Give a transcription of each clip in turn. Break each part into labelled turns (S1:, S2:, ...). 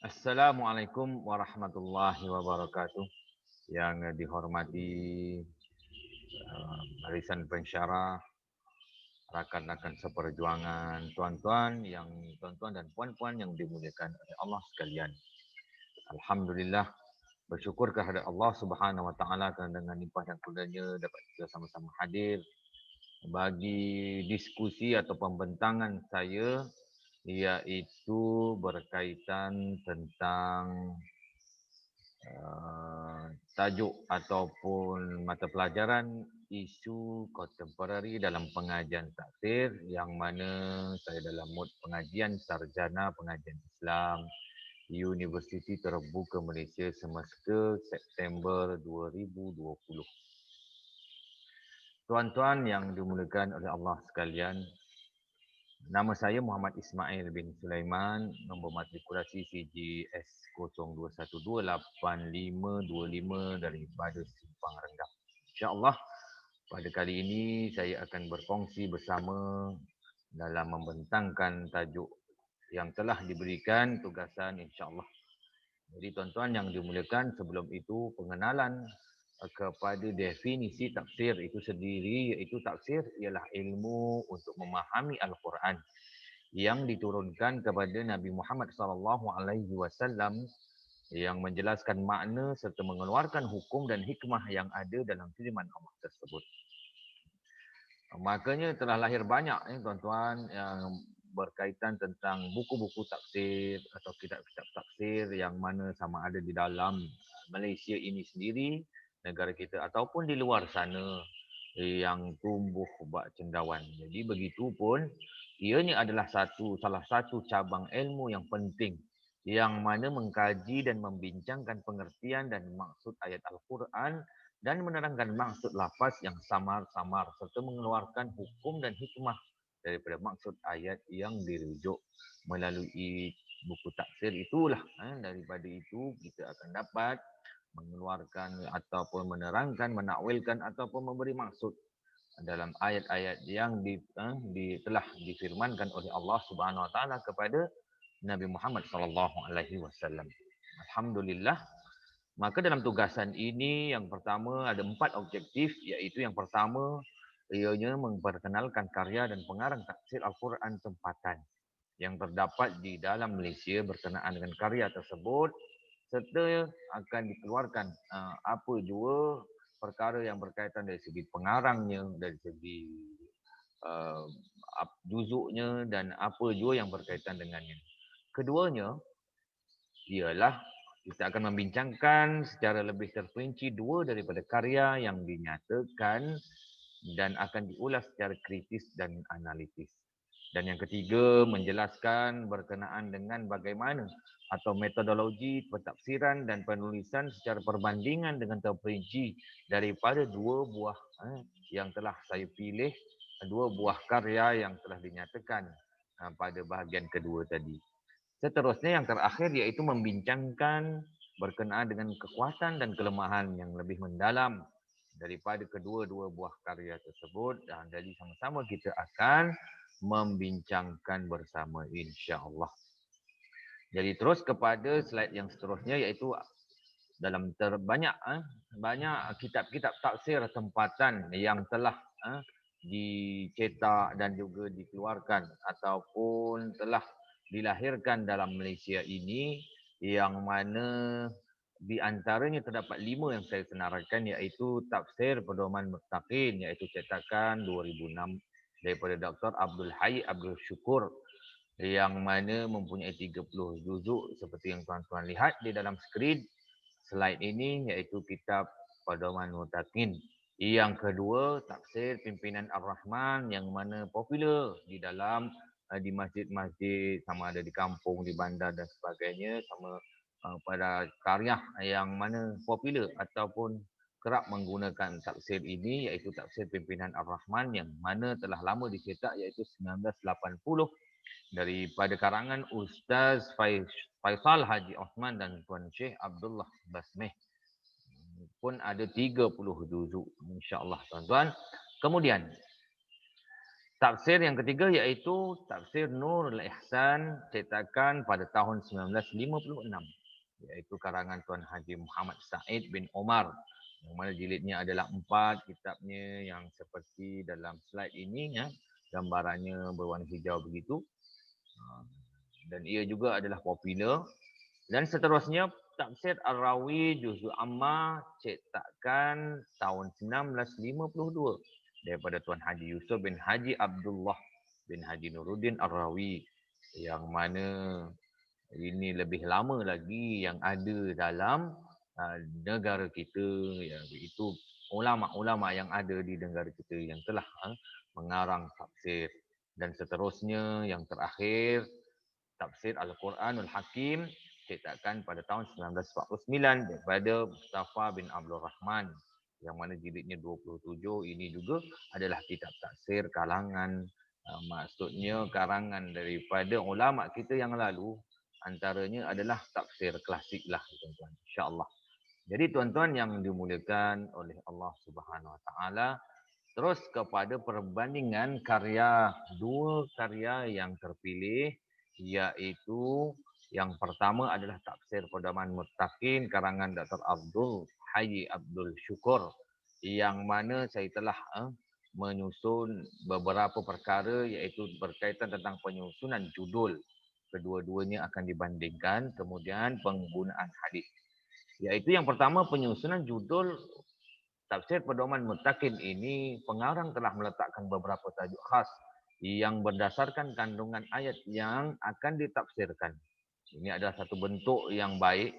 S1: Assalamualaikum warahmatullahi wabarakatuh. Yang dihormati barisan pensyarah, rakan-rakan seperjuangan, tuan-tuan dan puan-puan yang dimuliakan oleh Allah sekalian. Alhamdulillah, bersyukur kehadrat Allah Subhanahu wa taala kerana dengan limpah dan kurnianya dapat kita sama-sama hadir bagi diskusi atau pembentangan saya, iaitu berkaitan tentang tajuk ataupun mata pelajaran isu kontemporari dalam pengajian taksir, yang mana saya dalam mood pengajian sarjana pengajian Islam Universiti Terbuka Malaysia semasa September 2020. Tuan-tuan yang dimuliakan oleh Allah sekalian, nama saya Muhammad Ismail bin Sulaiman, nombor matrikulasi CGS 02128525 daripada Simpang Rendah. InsyaAllah pada kali ini saya akan berkongsi bersama dalam membentangkan tajuk yang telah diberikan tugasan insyaAllah. Jadi tuan-tuan yang dimuliakan, sebelum itu pengenalan kepada definisi tafsir itu sendiri, iaitu tafsir ialah ilmu untuk memahami Al-Quran yang diturunkan kepada Nabi Muhammad SAW yang menjelaskan makna serta mengeluarkan hukum dan hikmah yang ada dalam firman Allah tersebut. Makanya telah lahir banyak tuan-tuan yang berkaitan tentang buku-buku tafsir atau kitab-kitab tafsir yang mana sama ada di dalam Malaysia ini sendiri, negara kita, ataupun di luar sana yang tumbuh bak cendawan. Jadi begitu pun ianya adalah salah satu cabang ilmu yang penting yang mana mengkaji dan membincangkan pengertian dan maksud ayat Al-Quran dan menerangkan maksud lafaz yang samar-samar serta mengeluarkan hukum dan hikmah daripada maksud ayat yang dirujuk. Melalui buku tafsir itulah daripada itu kita akan dapat mengeluarkan ataupun menerangkan, menakwilkan ataupun memberi maksud dalam ayat-ayat yang telah difirmankan oleh Allah Subhanahu Wa Taala kepada Nabi Muhammad sallallahu alaihi wasallam. Alhamdulillah. Maka dalam tugasan ini yang pertama ada 4 objektif, iaitu yang pertama ianya memperkenalkan karya dan pengarang tafsir Al-Quran tempatan yang terdapat di dalam Malaysia berkenaan dengan karya tersebut, serta akan dikeluarkan apa jua perkara yang berkaitan dari segi pengarangnya, dari segi juzuknya dan apa jua yang berkaitan dengannya. Keduanya ialah kita akan membincangkan secara lebih terperinci dua daripada karya yang dinyatakan dan akan diulas secara kritis dan analitis. Dan yang ketiga, menjelaskan berkenaan dengan bagaimana atau metodologi pentafsiran dan penulisan secara perbandingan dengan terperinci daripada dua buah yang telah saya pilih, dua buah karya yang telah dinyatakan pada bahagian kedua tadi. Seterusnya yang terakhir iaitu membincangkan berkenaan dengan kekuatan dan kelemahan yang lebih mendalam daripada kedua-dua buah karya tersebut, dan jadi sama-sama kita akan membincangkan bersama insya-Allah. Jadi terus kepada slide yang seterusnya, iaitu dalam banyak kitab-kitab tafsir tempatan yang telah dicetak dan juga dikeluarkan ataupun telah dilahirkan dalam Malaysia ini, yang mana di antaranya terdapat 5 yang saya senaraikan, iaitu Tafsir Pedoman Muttaqin, iaitu cetakan 2006 daripada Dr. Abdul Hayy Abdul Syukur, yang mana mempunyai 30 juzuk seperti yang tuan-tuan lihat di dalam skrin slide ini, iaitu kitab Pedoman Muttaqin. Yang kedua, Tafsir Pimpinan Ar-Rahman, yang mana popular di dalam di masjid-masjid, sama ada di kampung, di bandar dan sebagainya, sama pada karya yang mana popular ataupun kerap menggunakan tafsir ini, iaitu Tafsir Pimpinan Ar-Rahman, yang mana telah lama dicetak, iaitu 1980 daripada karangan Ustaz Faisal Haji Osman dan Tuan Syekh Abdullah Basmeh. Pun ada 30 juzuk insya-Allah tuan-tuan. Kemudian Tafsir yang ketiga iaitu Tafsir Nurul Ihsan cetakan pada tahun 1956, iaitu karangan Tuan Haji Muhammad Said bin Omar, yang mana jilidnya adalah 4 kitabnya yang seperti dalam slide ini ya, gambarannya berwarna hijau begitu. Dan ia juga adalah popular. Dan seterusnya Tafsir Ar-Rawi Juz'u Amma cetakan tahun 1952 daripada Tuan Haji Yusuf bin Haji Abdullah bin Haji Nuruddin Ar-Rawi, yang mana ini lebih lama lagi yang ada dalam negara kita, iaitu ulama-ulama yang ada di negara kita yang telah mengarang tafsir. Dan seterusnya yang terakhir Tafsir Al-Quranul Hakim cetakan pada tahun 1949 daripada Mustafa bin Abdul Rahman, yang mana jilidnya 27. Ini juga adalah kitab tafsir kalangan, maksudnya karangan daripada ulama kita yang lalu, antaranya adalah tafsir klasik lah tuan-tuan, insya-Allah. Jadi tuan-tuan yang dimuliakan oleh Allah Subhanahu Wa Taala, terus kepada perbandingan karya, dua karya yang terpilih, iaitu yang pertama adalah Tafsir Pedoman Muttaqin karangan Dr. Abdul Hayy Abdul Syukur, yang mana saya telah menyusun beberapa perkara iaitu berkaitan tentang penyusunan judul. Kedua-duanya akan dibandingkan, kemudian penggunaan hadis. Iaitu yang pertama penyusunan judul Tafsir Pedoman Muttaqin ini, pengarang telah meletakkan beberapa tajuk khas yang berdasarkan kandungan ayat yang akan ditafsirkan. Ini adalah satu bentuk yang baik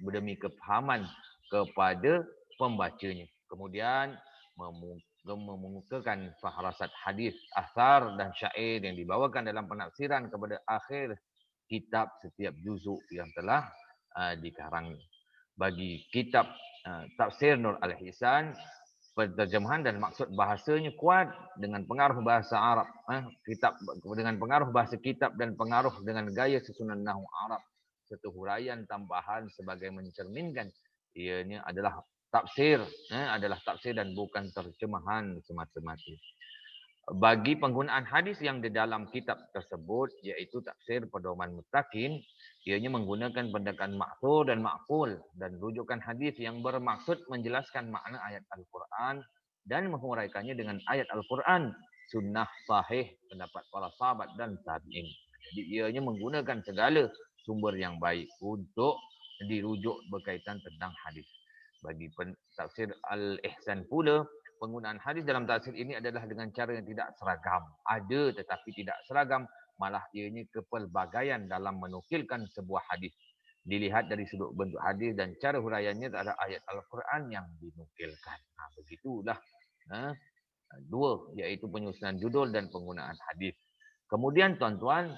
S1: demi kefahaman kepada pembacanya. Kemudian mengemukakan fahrasat hadis, asar dan syair yang dibawakan dalam penafsiran kepada akhir kitab setiap juzuk yang telah dikarang. Bagi kitab Tafsir Nur Al-Ihsan, penterjemahan dan maksud bahasanya kuat dengan pengaruh bahasa Arab, kitab dengan pengaruh bahasa kitab dan pengaruh dengan gaya susunan nahwu Arab, serta huraian tambahan sebagai mencerminkan ianya adalah tafsir, dan bukan terjemahan semata-mata. Bagi penggunaan hadis yang di dalam kitab tersebut, iaitu Tafsir Pedoman Muttaqin, ianya menggunakan pendekatan ma'thur dan ma'qul dan rujukan hadis yang bermaksud menjelaskan makna ayat Al-Quran dan menguraikannya dengan ayat Al-Quran, sunnah sahih, pendapat para sahabat dan tabi'in. Jadi ianya menggunakan segala sumber yang baik untuk dirujuk berkaitan tentang hadis. Bagi Tafsir Al-Ihsan pula, penggunaan hadis dalam tafsir ini adalah dengan cara yang tidak seragam. Ada tetapi tidak seragam, malah ianya kepelbagaian dalam menukilkan sebuah hadis. Dilihat dari sudut bentuk hadis dan cara huraiannya terhadap ayat Al-Quran yang dinukilkan. Begitulah dua, iaitu penyusunan judul dan penggunaan hadis. Kemudian tuan-tuan,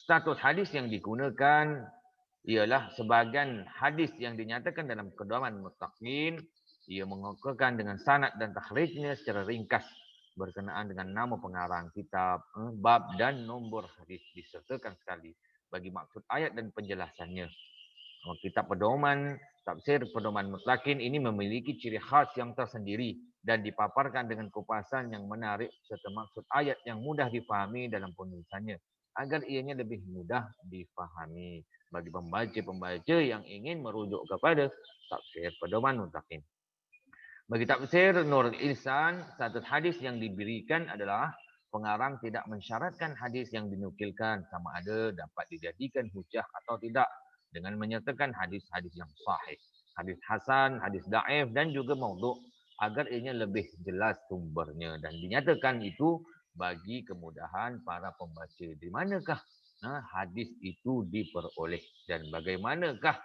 S1: status hadis yang digunakan ialah sebahagian hadis yang dinyatakan dalam Pedoman Muttaqin, ia mengukuhkan dengan sanad dan takhrijnya secara ringkas berkenaan dengan nama pengarang kitab, bab dan nombor hadis disertakan sekali bagi maksud ayat dan penjelasannya. Kitab pedoman, Tafsir Pedoman Muttaqin ini memiliki ciri khas yang tersendiri dan dipaparkan dengan kupasan yang menarik serta maksud ayat yang mudah difahami dalam penulisannya agar ianya lebih mudah difahami bagi pembaca-pembaca yang ingin merujuk kepada Tafsir Pedoman Muttaqin. Bagi Tafsir Nurul Ihsan, status hadis yang diberikan adalah pengarang tidak mensyaratkan hadis yang dinukilkan sama ada dapat dijadikan hujah atau tidak dengan menyertakan hadis-hadis yang sahih, hadis hasan, hadis daif dan juga maudhu' agar ianya lebih jelas sumbernya dan dinyatakan itu bagi kemudahan para pembaca. Di manakah hadis itu diperoleh dan bagaimanakah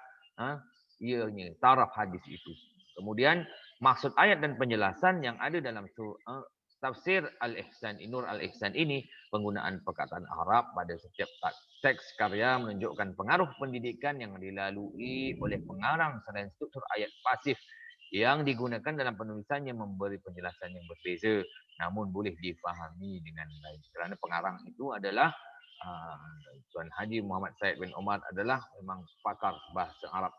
S1: ianya taraf hadis itu. Kemudian maksud ayat dan penjelasan yang ada dalam Tafsir Al-Ihsan, Nur Al-Ihsan ini, penggunaan perkataan Arab pada setiap teks karya menunjukkan pengaruh pendidikan yang dilalui oleh pengarang selain struktur ayat pasif yang digunakan dalam penulisannya memberi penjelasan yang berbeza namun boleh difahami dengan baik. Kerana pengarang itu adalah Tuan Haji Muhammad Said bin Omar adalah memang pakar bahasa Arab.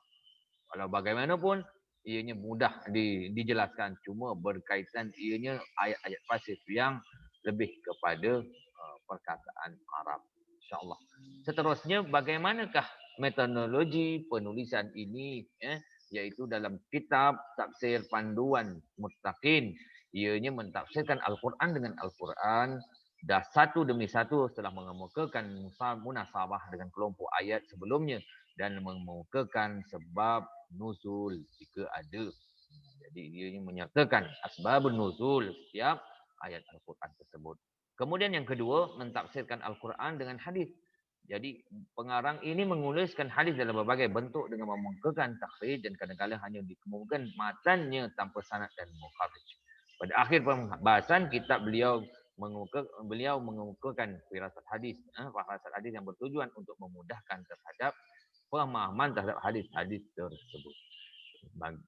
S1: Walau bagaimanapun ianya mudah dijelaskan, cuma berkaitan ianya ayat-ayat pasif yang lebih kepada perkataan Arab. InsyaAllah. Seterusnya, bagaimanakah metodologi penulisan ini? Yaitu dalam kitab tafsir panduan muttaqin. Ianya mentafsirkan Al-Quran dengan Al-Quran. Dah satu demi satu setelah mengemukakan munasabah dengan kelompok ayat sebelumnya dan mengemukakan sebab nuzul jika ada. Jadi dia menyertakan asbabun nuzul setiap ayat Al-Quran tersebut. Kemudian yang kedua, mentafsirkan Al-Quran dengan hadis. Jadi pengarang ini menuliskan hadis dalam berbagai bentuk dengan memukakan takhrij dan kadang-kadang hanya dikemukakan matannya tanpa sanad dan mukharrij. Pada akhir pembahasan kitab beliau mengemukakan firasat hadis, firasat hadis yang bertujuan untuk memudahkan terhadap pemahaman terhadap hadis-hadis tersebut.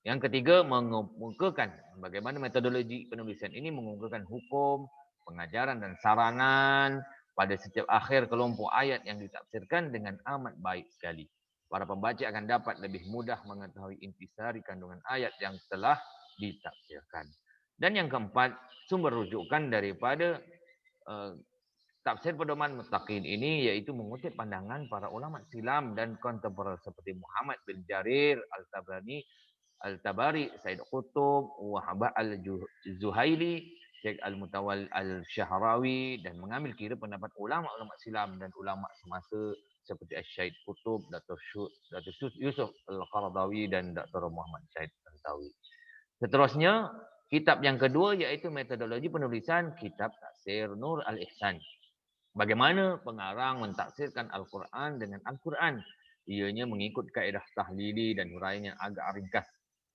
S1: Yang ketiga, mengemukakan bagaimana metodologi penulisan ini mengemukakan hukum, pengajaran dan saranan pada setiap akhir kelompok ayat yang ditafsirkan dengan amat baik sekali. Para pembaca akan dapat lebih mudah mengetahui intisari kandungan ayat yang telah ditafsirkan. Dan yang keempat, sumber rujukan daripada tafsir pedoman muttaqin ini yaitu mengutip pandangan para ulama silam dan kontemporer seperti Muhammad bin Jarir Al-Tabrani, Al-Tabari, Said Qutb, Wahbah Al-Zuhaili, Syekh Al-Mutawal Al-Syahrawi dan mengambil kira pendapat ulama-ulama silam dan ulama semasa seperti Syed Qutb, Dr. Yusuf Al-Qaradawi dan Dr. Muhammad Syed Al-Tawi. Seterusnya, kitab yang kedua iaitu metodologi penulisan kitab tafsir Nur Al-Ihsan. Bagaimana pengarang mentafsirkan Al-Quran dengan Al-Quran? Ianya mengikut kaedah tahlili dan huraian yang agak ringkas,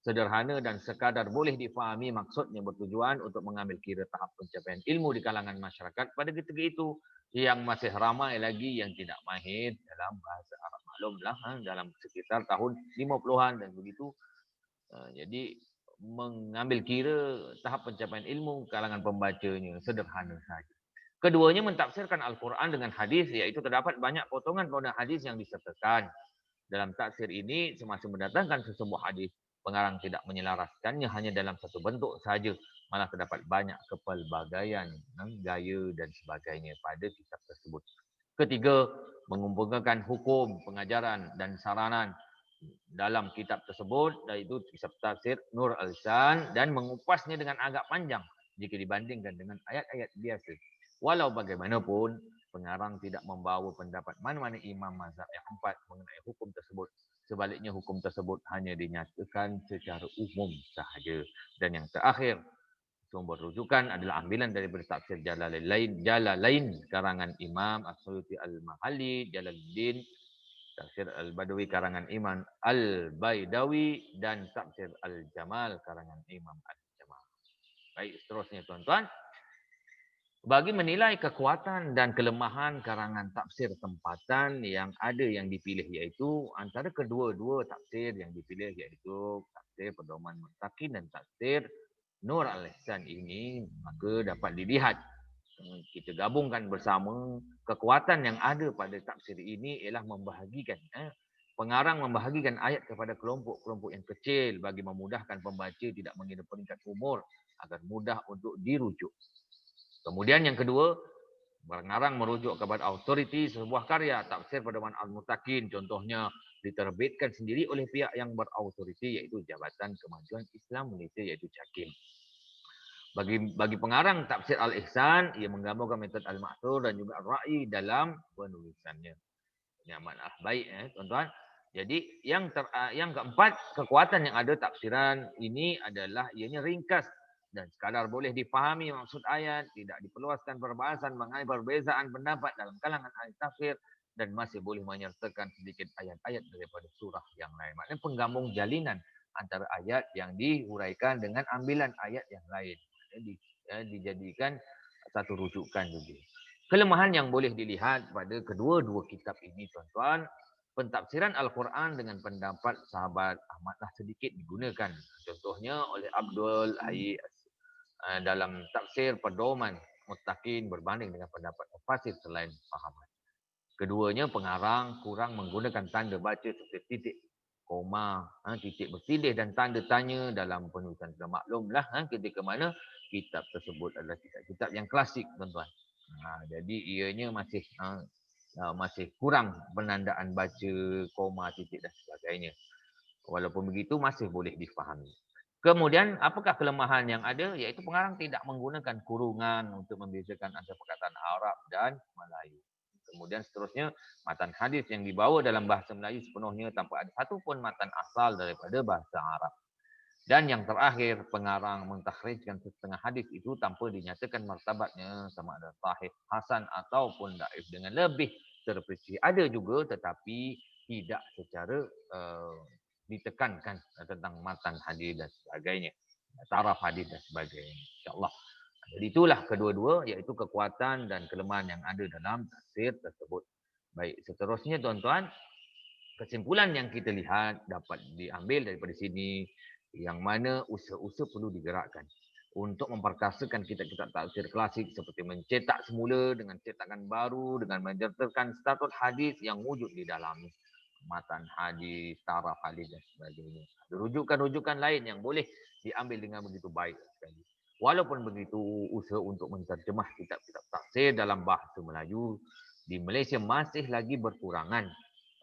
S1: sederhana dan sekadar boleh difahami maksudnya bertujuan untuk mengambil kira tahap pencapaian ilmu di kalangan masyarakat pada ketika itu yang masih ramai lagi yang tidak mahir dalam bahasa Arab. Maklumlah dalam sekitar tahun 50-an dan begitu. Jadi mengambil kira tahap pencapaian ilmu kalangan pembacanya sederhana saja. Keduanya mentafsirkan Al-Quran dengan hadis, iaitu terdapat banyak potongan-potongan hadis yang disertakan. Dalam tafsir ini, semasa mendatangkan sesebuah hadis, pengarang tidak menyelaraskannya hanya dalam satu bentuk saja. Malah terdapat banyak kepelbagaian, gaya dan sebagainya pada kitab tersebut. Ketiga, mengumpulkan hukum, pengajaran dan saranan dalam kitab tersebut, iaitu kitab tafsir Nur Al-Ihsan, dan mengupasnya dengan agak panjang jika dibandingkan dengan ayat-ayat biasa. Walau bagaimanapun, pengarang tidak membawa pendapat mana-mana imam mazhab yang empat mengenai hukum tersebut. Sebaliknya, hukum tersebut hanya dinyatakan secara umum sahaja. Dan yang terakhir, sumber rujukan adalah ambilan daripada tafsir Jalalain karangan Imam As-Suyuti Al-Mahalli, Jalaluddin tafsir Al-Badawi karangan Imam Al-Baidawi dan tafsir Al-Jamal karangan Imam Al-Jamal. Baik, seterusnya tuan-tuan. Bagi menilai kekuatan dan kelemahan karangan tafsir tempatan yang ada yang dipilih, iaitu antara kedua-dua tafsir yang dipilih, iaitu tafsir pedoman muttaqin dan tafsir Nur Al-Ihsan ini, maka dapat dilihat kita gabungkan bersama kekuatan yang ada pada tafsir ini ialah membahagikan pengarang membahagikan ayat kepada kelompok-kelompok yang kecil bagi memudahkan pembaca tidak mengira peringkat umur agar mudah untuk dirujuk. Kemudian yang kedua, pengarang merujuk kepada autoriti sebuah karya tafsir pedoman Al-Muttaqin, contohnya diterbitkan sendiri oleh pihak yang berautoriti iaitu Jabatan Kemajuan Islam Malaysia iaitu JAKIM. Bagi pengarang tafsir Al-Ihsan, ia menggambarkan metode Al-Ma'thur dan juga Al-Ra'i dalam penulisannya. Ini amatlah baik tuan-tuan. Jadi yang keempat, kekuatan yang ada tafsiran ini adalah ianya ringkas dan sekadar boleh dipahami maksud ayat, tidak diperluaskan perbahasan mengenai perbezaan pendapat dalam kalangan ahli tafsir dan masih boleh menyertakan sedikit ayat-ayat daripada surah yang lain. Maknanya penggabung jalinan antara ayat yang dihuraikan dengan ambilan ayat yang lain. Dijadikan satu rujukan juga. Kelemahan yang boleh dilihat pada kedua-dua kitab ini, tuan-tuan, pentafsiran Al-Quran dengan pendapat sahabat amatlah sedikit digunakan. Contohnya oleh Abdul Hayy dalam tafsir pedoman muttaqin berbanding dengan pendapat mufassir selain pahaman. Keduanya pengarang kurang menggunakan tanda baca seperti titik, koma, titik bertindih dan tanda tanya dalam penulisan. Maklumlah ketika mana kitab tersebut adalah kitab-kitab yang klasik, tuan-tuan. Jadi ianya masih kurang penandaan baca, koma, titik dan sebagainya. Walaupun begitu masih boleh difahami. Kemudian apakah kelemahan yang ada? Iaitu pengarang tidak menggunakan kurungan untuk membezakan antara perkataan Arab dan Melayu. Kemudian seterusnya, matan hadis yang dibawa dalam bahasa Melayu sepenuhnya tanpa ada satu pun matan asal daripada bahasa Arab. Dan yang terakhir, pengarang mentakhrijkan setengah hadis itu tanpa dinyatakan martabatnya sama ada sahih, hasan ataupun daif dengan lebih terperinci. Ada juga tetapi tidak secara ditekankan tentang matan hadis dan sebagainya, taraf hadis dan sebagainya. InsyaAllah. Jadi itulah kedua-dua, iaitu kekuatan dan kelemahan yang ada dalam tafsir tersebut. Baik, seterusnya tuan-tuan, kesimpulan yang kita lihat dapat diambil daripada sini, yang mana usaha-usaha perlu digerakkan untuk memperkasakan kitab-kitab tafsir klasik seperti mencetak semula dengan cetakan baru dengan menyertakan status hadis yang wujud di dalamnya, matan hadis, taraf hadis dan sebagainya. Ada rujukan-rujukan lain yang boleh diambil dengan begitu baik sekali. Walaupun begitu, usaha untuk menterjemah kitab-kitab tafsir dalam bahasa Melayu di Malaysia masih lagi berkurangan.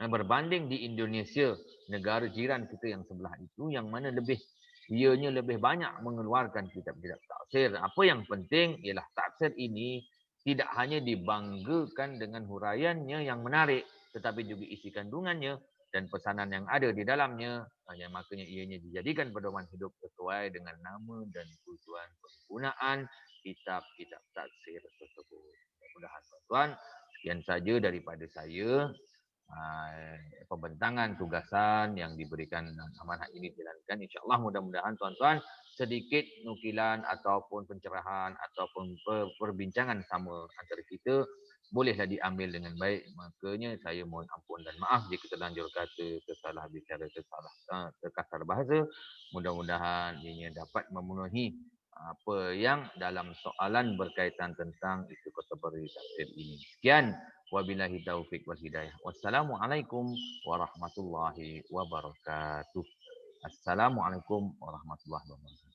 S1: Berbanding di Indonesia, negara jiran kita yang sebelah itu, yang mana ianya lebih banyak mengeluarkan kitab-kitab tafsir. Apa yang penting ialah tafsir ini tidak hanya dibanggakan dengan huraiannya yang menarik, tetapi juga isi kandungannya dan pesanan yang ada di dalamnya. Yang makanya ianya dijadikan pedoman hidup sesuai dengan nama dan tujuan penggunaan kitab-kitab tafsir tersebut. Mudah-mudahan tuan-tuan, sekian saja daripada saya. Pembentangan tugasan yang diberikan amanah ini dijalankan. InsyaAllah mudah-mudahan tuan-tuan sedikit nukilan ataupun pencerahan ataupun perbincangan sama antara kita bolehlah diambil dengan baik. Makanya saya mohon ampun dan maaf jika terlanjur kata, tersalah bicara, terkasar bahasa. Mudah-mudahan ini dapat memenuhi apa yang dalam soalan berkaitan tentang isu kategori tafsir ini. Sekian. Wabillahi taufiq wal hidayah. Wassalamualaikum warahmatullahi wabarakatuh. Assalamualaikum warahmatullahi wabarakatuh.